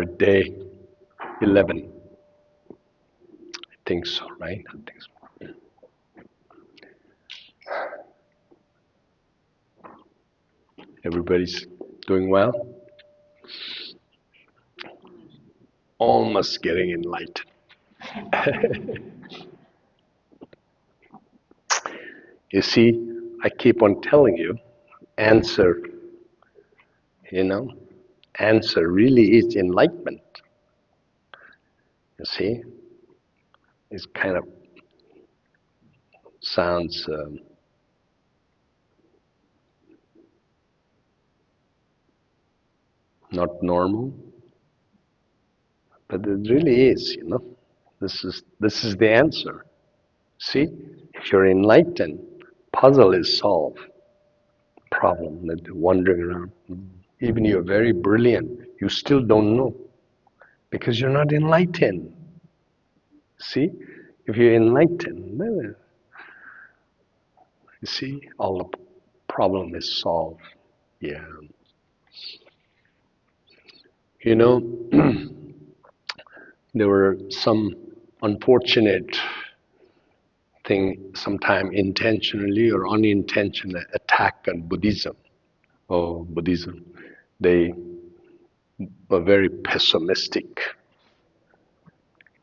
We're at day 11. I think so, right? I think so. Everybody's doing well? Almost getting enlightened. You see, I keep on telling you, answer, answer really is enlightenment. You see, it kind of sounds not normal, but it really is, This is the answer. See, if you're enlightened, puzzle is solved. Problem that you're wandering around. Even you're very brilliant, you still don't know because you're not enlightened. See, if you're enlightened, then you see all the problem is solved. Yeah, there were some unfortunate thing, sometime intentionally or unintentionally attack on Buddhism. Oh, Buddhism. They were very pessimistic,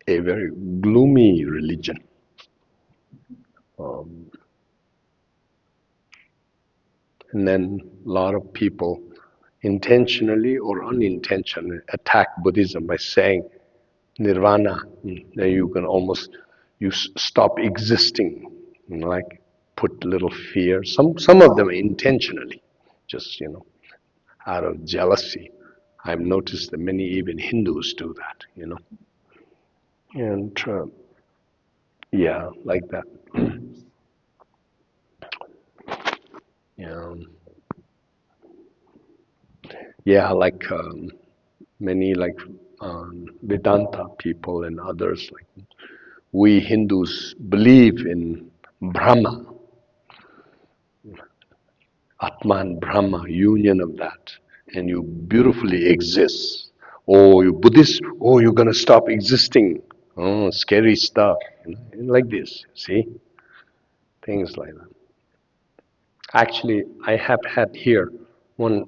a very gloomy religion. And then a lot of people intentionally or unintentionally attack Buddhism by saying nirvana, then you can almost, you stop existing, like put little fear. Some of them intentionally, just, out of jealousy. I've noticed that many even Hindus do that, And yeah, like that. Yeah, yeah, like many Vedanta people and others, like we Hindus believe in Brahma, Atman Brahma, union of that, and you beautifully exist. Oh, you Buddhist, oh, you're gonna stop existing. Oh, scary stuff, like this. See, things like that. Actually, I have had here one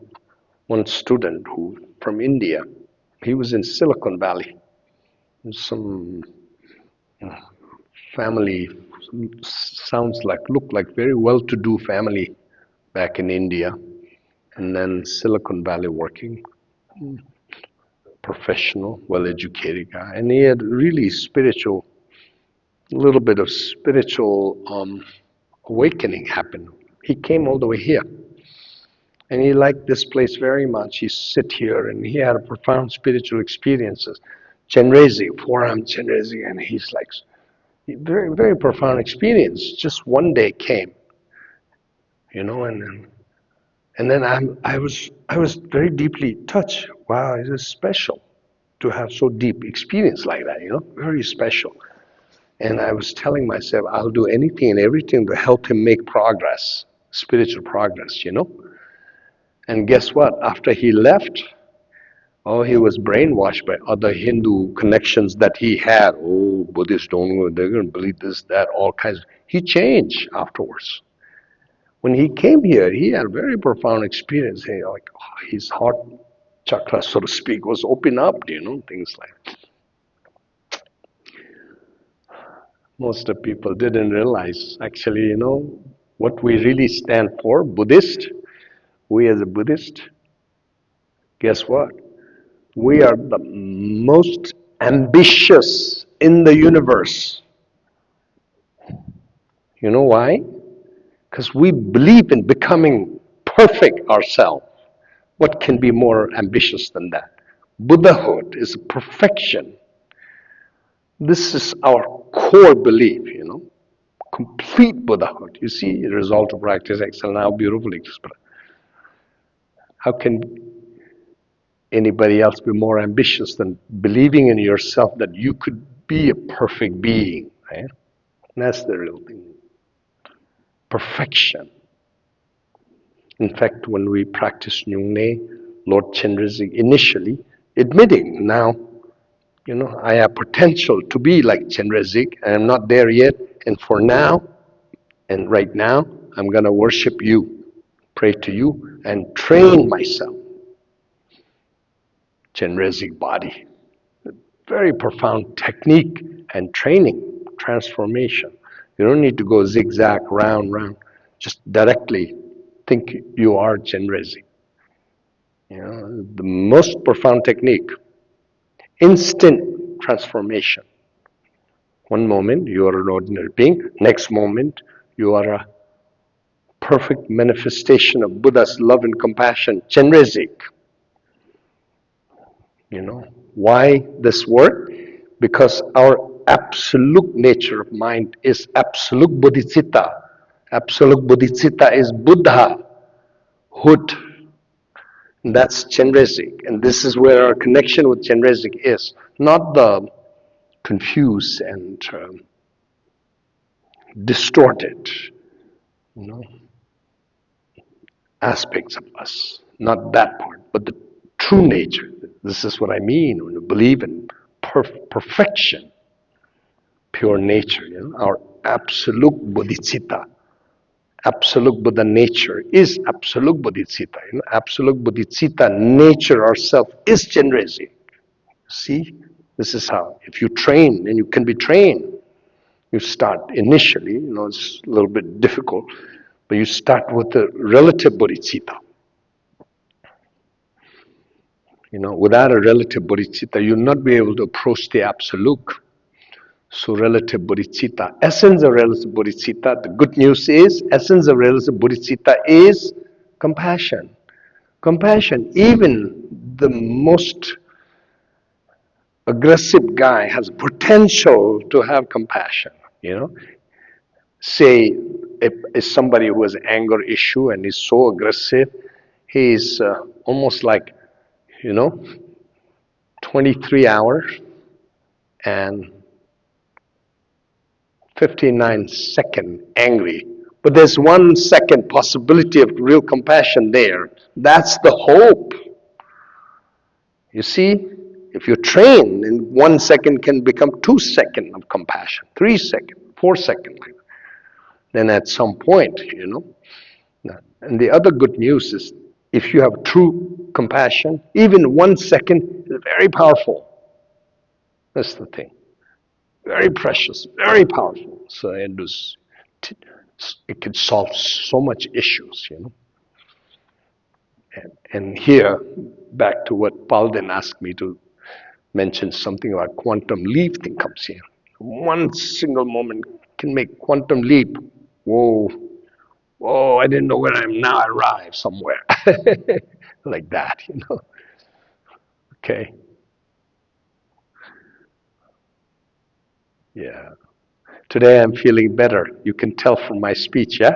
student who from India. He was in Silicon Valley. Some family look like very well-to-do family back in India, and then Silicon Valley working, professional, well-educated guy, and he had really spiritual, a little bit of spiritual awakening happen. He came all the way here, and he liked this place very much. He sit here, and he had a profound spiritual experiences. Chenrezig, forearm Chenrezig, and he's like, very, very profound experience. Just one day came, and then I was very deeply touched. Wow, it is special to have so deep experience like that, very special. And I was telling myself, I'll do anything and everything to help him make progress, spiritual progress. And guess what? After he left, oh, he was brainwashed by other Hindu connections that he had. Oh, Buddhists don't, they're going to believe this, that, all kinds. He changed afterwards. When he came here, he had a very profound experience. His heart chakra, so to speak, was open up, things like that. Most of people didn't realize, actually, what we really stand for, Buddhist. We as a Buddhist, guess what? We are the most ambitious in the universe. You know why? Because we believe in becoming perfect ourselves. What can be more ambitious than that? Buddhahood is perfection. This is our core belief, complete Buddhahood. You see, the result of practice excel now beautifully expressed. How can anybody else be more ambitious than believing in yourself that you could be a perfect being? Right? That's the real thing. Perfection. In fact, when we practiced Nyungne, Lord Chenrezig initially admitting now, I have potential to be like Chenrezig, and I'm not there yet. And for now, and right now, I'm going to worship you, pray to you, and train myself. Chenrezig body. Very profound technique and training, transformation. You don't need to go zigzag, round, round. Just directly think you are Chenrezig. The most profound technique. Instant transformation. One moment you are an ordinary being, next moment you are a perfect manifestation of Buddha's love and compassion, Chenrezig. Why this word? Because our absolute nature of mind is absolute Bodhicitta. Absolute Bodhicitta is Buddhahood. And that's Chenrezig. And this is where our connection with Chenrezig is. Not the confused and distorted, you know, aspects of us. Not that part, but the true nature. This is what I mean when you believe in perfection, pure nature. Our absolute bodhicitta, absolute Buddha nature is absolute bodhicitta. Absolute bodhicitta nature ourself is Chenrezig. See, this is how. If you train, and you can be trained. You start initially, it's a little bit difficult, but you start with the relative bodhicitta. Without a relative bodhicitta, you'll not be able to approach the absolute. So relative bodhicitta, essence of relative bodhicitta, the good news is, essence of relative bodhicitta is compassion. Compassion, even the most aggressive guy has potential to have compassion, Say, if somebody who has an anger issue and is so aggressive, he is almost like, 23 hours and 59 seconds angry. But there's 1 second possibility of real compassion there. That's the hope. You see, if you train, in 1 second can become 2 seconds of compassion, 3 seconds, 4 seconds. Then at some point, And the other good news is, if you have true compassion, even 1 second is very powerful. That's the thing. Very precious, very powerful. So it can solve so much issues, And here, back to what Palden asked me to mention, something about quantum leap thing comes here. 1 single moment can make quantum leap. Whoa, whoa, I didn't know where I am now. I arrived somewhere. Like that, Okay. Yeah. Today I'm feeling better. You can tell from my speech, yeah?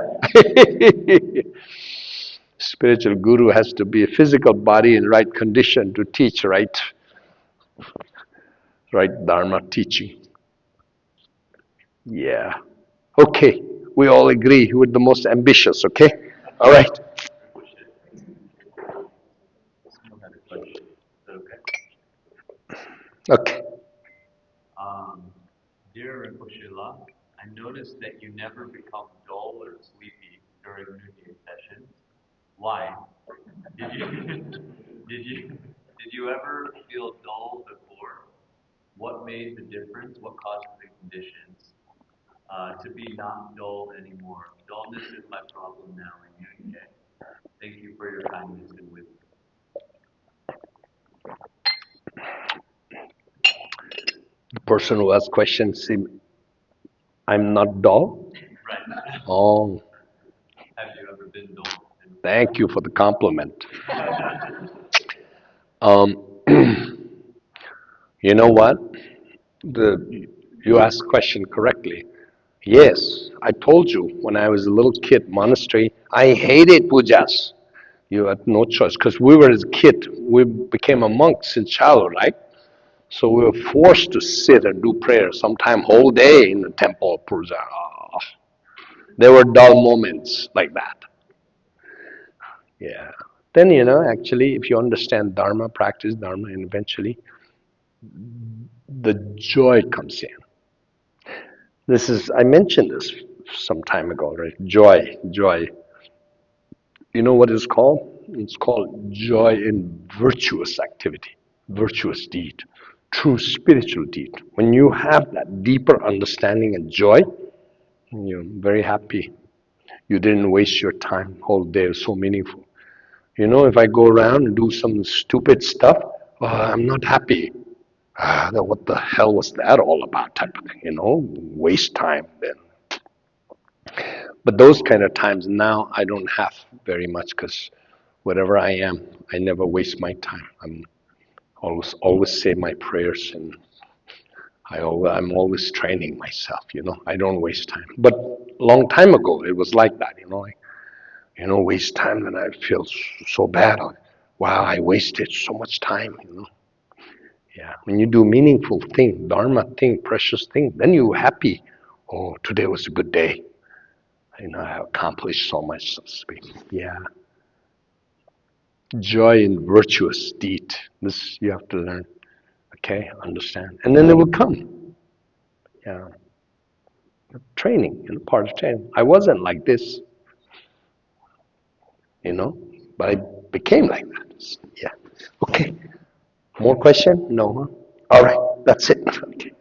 Spiritual guru has to be a physical body in right condition to teach right Dharma teaching. Yeah. Okay. We all agree we're the most ambitious, okay? All right. Okay. Dear Rinpoche, I noticed that you never become dull or sleepy during Nyungne sessions. Why? Did you did you ever feel dull before? What made the difference? What caused the conditions to be not dull anymore? Dullness is my problem now in Nyungne. Thank you for your kindness and wisdom. The person who asked questions, I'm not dull? Right. Oh. Have you ever been dull? Thank you for the compliment. You know what? You asked the question correctly. Yes, I told you when I was a little kid, monastery, I hated pujas. You had no choice because we were as a kid. We became a monk since childhood, right? So we were forced to sit and do prayer, sometime whole day in the temple of puja. There were dull moments like that. Yeah. Then, actually, if you understand Dharma, practice Dharma, and eventually the joy comes in. I mentioned this some time ago, right? Joy, joy. You know what it's called? It's called joy in virtuous activity, virtuous deed, true spiritual deed. When you have that deeper understanding and joy, you're very happy. You didn't waste your time. Whole day is so meaningful. If I go around and do some stupid stuff, I'm not happy. What the hell was that all about? Type of thing, waste time then. But those kind of times now I don't have very much because whatever I am, I never waste my time. I'm always say my prayers, and I'm always training myself. I don't waste time. But long time ago it was like that. Waste time, and I feel so bad. Wow, I wasted so much time. Yeah, when you do meaningful thing, dharma thing, precious thing, then you're happy. Oh, today was a good day. I accomplished so much, so to speak. Yeah. Joy in virtuous deed. This you have to learn. Okay, understand. And then it will come. Yeah. Training, part of training. I wasn't like this, but I became like that. Yeah. Okay. More question? No, huh? All right. That's it. Okay.